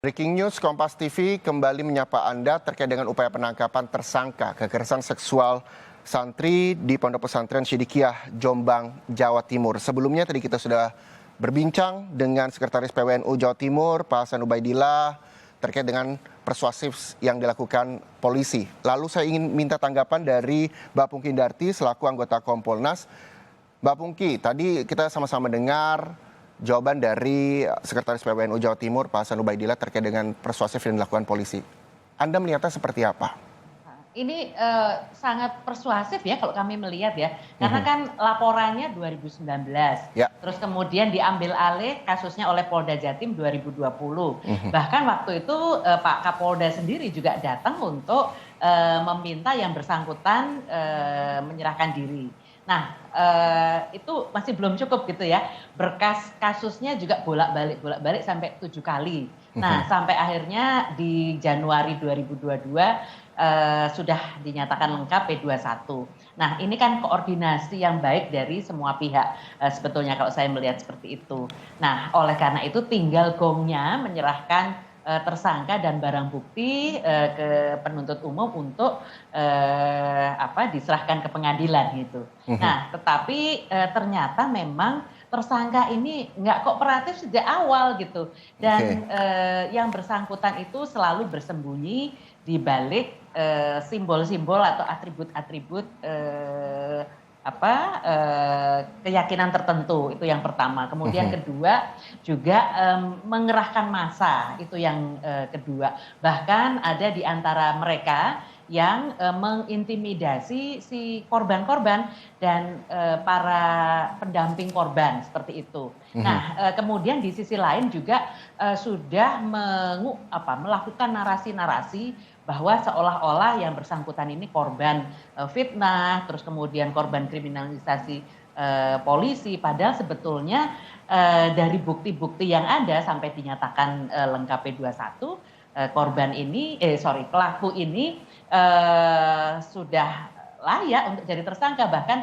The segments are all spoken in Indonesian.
Breaking News Kompas TV kembali menyapa Anda terkait dengan upaya penangkapan tersangka kekerasan seksual santri di Pondok Pesantren Sidikiyah, Jombang, Jawa Timur. Sebelumnya tadi kita sudah berbincang dengan Sekretaris PWNU Jawa Timur, Pak Hasan Ubaidillah, terkait dengan persuasif yang dilakukan polisi. Lalu saya ingin minta tanggapan dari Mbak Pungki Indarti selaku anggota Kompolnas. Mbak Pungki, tadi kita sama-sama dengar jawaban dari Sekretaris PWNU Jawa Timur, Pak Hasan Ubaidillah, terkait dengan persuasif yang dilakukan polisi. Anda melihatnya seperti apa? Ini sangat persuasif ya kalau kami melihat ya. Karena kan laporannya 2019. Ya. Terus kemudian diambil alih kasusnya oleh Polda Jatim 2020. Bahkan waktu itu Pak Kapolda sendiri juga datang untuk meminta yang bersangkutan menyerahkan diri. Nah, itu masih belum cukup gitu ya. Berkas kasusnya juga bolak-balik sampai 7 kali. Nah, sampai akhirnya di Januari 2022 sudah dinyatakan lengkap P21. Nah, ini kan koordinasi yang baik dari semua pihak sebetulnya kalau saya melihat seperti itu. Nah, oleh karena itu tinggal gongnya menyerahkan tersangka dan barang bukti ke penuntut umum untuk diserahkan ke pengadilan gitu. Nah, tetapi ternyata memang tersangka ini nggak kooperatif sejak awal gitu, dan yang bersangkutan itu selalu bersembunyi di balik simbol-simbol atau atribut-atribut keyakinan tertentu, itu yang pertama. Kemudian kedua juga mengerahkan massa, itu yang kedua. Bahkan ada di antara mereka yang mengintimidasi si korban-korban dan para pendamping korban seperti itu. Nah, kemudian di sisi lain juga sudah melakukan narasi-narasi bahwa seolah-olah yang bersangkutan ini korban fitnah, terus kemudian korban kriminalisasi polisi, padahal sebetulnya dari bukti-bukti yang ada sampai dinyatakan lengkap P21, pelaku ini sudah layak untuk jadi tersangka. Bahkan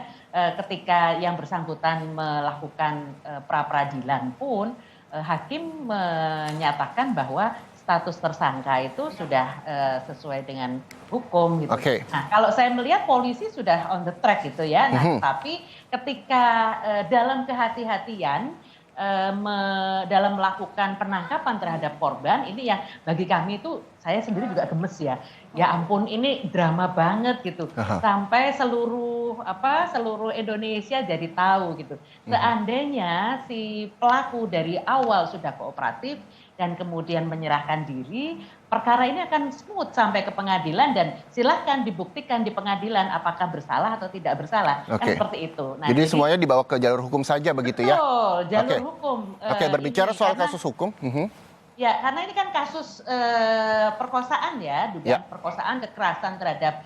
ketika yang bersangkutan melakukan pra-peradilan pun hakim menyatakan bahwa status tersangka itu sudah sesuai dengan hukum gitu. Nah, kalau saya melihat polisi sudah on the track gitu ya. Nah, tapi ketika dalam kehati-hatian dalam melakukan penangkapan terhadap korban, ini yang bagi kami itu, saya sendiri juga gemes ya. Ya ampun, ini drama banget gitu. Sampai seluruh Indonesia jadi tahu gitu. Seandainya si pelaku dari awal sudah kooperatif dan kemudian menyerahkan diri, perkara ini akan smooth sampai ke pengadilan dan silahkan dibuktikan di pengadilan apakah bersalah atau tidak bersalah. Kan seperti itu. Nah, jadi semuanya dibawa ke jalur hukum saja begitu ya? Betul, jalur hukum. Berbicara soal kasus hukum. Ya, karena ini kan kasus perkosaan ya, dugaan perkosaan, kekerasan terhadap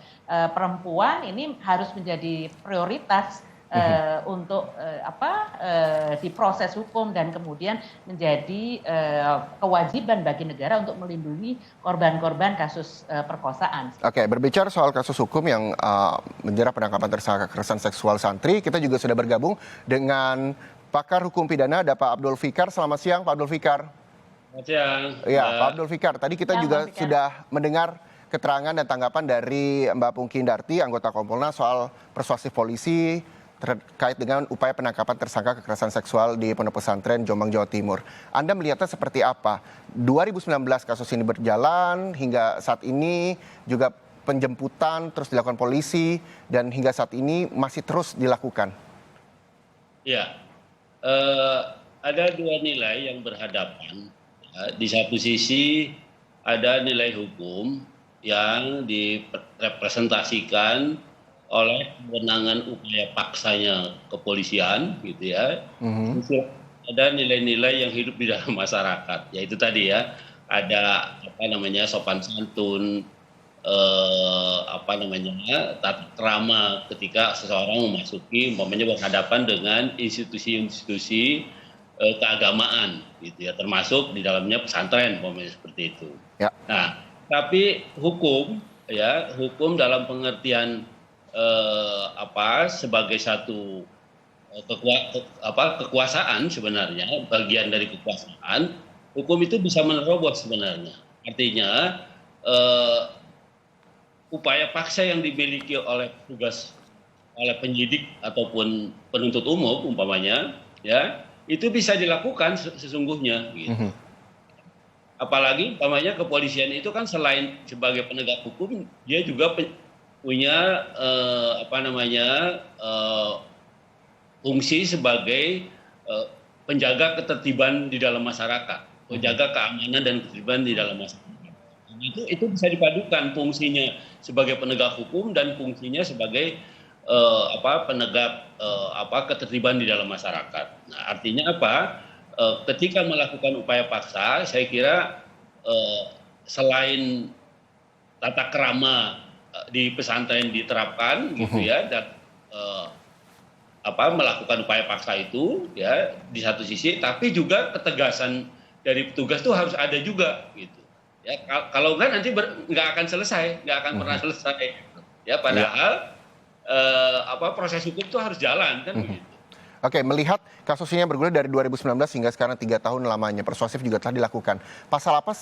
perempuan, ini harus menjadi prioritas untuk diproses hukum dan kemudian menjadi kewajiban bagi negara untuk melindungi korban-korban kasus perkosaan. Berbicara soal kasus hukum yang menjerat penangkapan tersangka kekerasan seksual santri, kita juga sudah bergabung dengan pakar hukum pidana, ada Pak Abdul Fikar. Selamat siang, Pak Abdul Fikar. Selamat siang. Ya, Pak Abdul Fikar, tadi kita juga sudah mendengar keterangan dan tanggapan dari Mbak Pungki Indarti, anggota Kompolnas, soal persuasif polisi terkait dengan upaya penangkapan tersangka kekerasan seksual di Pondok Pesantren Jombang, Jawa Timur. Anda melihatnya seperti apa? 2019 kasus ini berjalan, hingga saat ini juga penjemputan terus dilakukan polisi, dan hingga saat ini masih terus dilakukan. Ya, ada dua nilai yang berhadapan. Di satu sisi ada nilai hukum yang direpresentasikan oleh kewenangan upaya paksanya kepolisian, gitu ya. Ada nilai-nilai yang hidup di dalam masyarakat, yaitu tadi ya, ada sopan santun, tata krama ketika seseorang memasuki, berhadapan dengan institusi-institusi keagamaan, gitu ya, termasuk di dalamnya pesantren, seperti itu. Ya. Nah, tapi hukum dalam pengertian sebagai satu kekuasaan, sebenarnya bagian dari kekuasaan, hukum itu bisa menerobos sebenarnya. Artinya upaya paksa yang dimiliki oleh petugas, oleh penyidik ataupun penuntut umum umpamanya, ya itu bisa dilakukan sesungguhnya. Gitu. Apalagi umpamanya kepolisian itu kan selain sebagai penegak hukum, dia juga punya fungsi sebagai penjaga ketertiban di dalam masyarakat, penjaga keamanan dan ketertiban di dalam masyarakat. Itu bisa dipadukan fungsinya sebagai penegak hukum dan fungsinya sebagai penegak ketertiban di dalam masyarakat. Nah, artinya apa? Ketika melakukan upaya paksa, saya kira selain tata krama di pesantren diterapkan, gitu ya, dan melakukan upaya paksa itu, ya di satu sisi, tapi juga ketegasan dari petugas itu harus ada juga, gitu. Ya, kalau enggak nanti nggak akan selesai, nggak akan pernah selesai. Ya, padahal proses hukum itu harus jalan, kan begitu. Oke, melihat kasus ini yang bergulir dari 2019 hingga sekarang 3 tahun lamanya, persuasif juga telah dilakukan. Pasal apa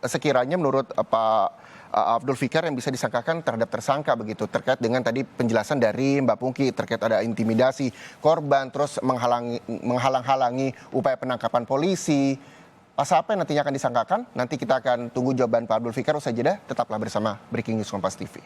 sekiranya menurut Pak Abdul Fikar yang bisa disangkakan terhadap tersangka begitu, terkait dengan tadi penjelasan dari Mbak Pungki terkait ada intimidasi korban, terus menghalang-halangi upaya penangkapan polisi. Pasal apa yang nantinya akan disangkakan? Nanti kita akan tunggu jawaban Pak Abdul Fikar usai jeda. Tetaplah bersama Breaking News Kompas TV.